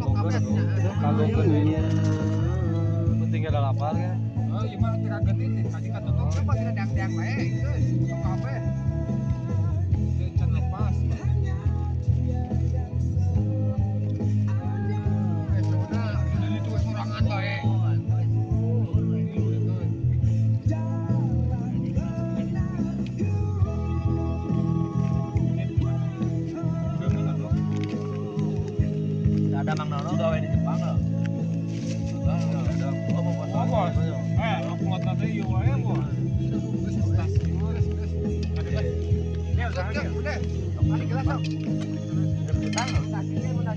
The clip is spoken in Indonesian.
Kagok ini. Penting ada lapar kan? Oh, iya mah tirageun ini, tadi katutup coba kita dang-dang bae, sok apa? Can lepas. Sudah, ini tuh sorangan bae. Ada Mang Nono gawe di Jepang loh. Oh, bos. Aku ngota teh ieu wae, bos. Geus stasiun, geus. Ini udah. Udah. Mari kita sok. Kita stasiun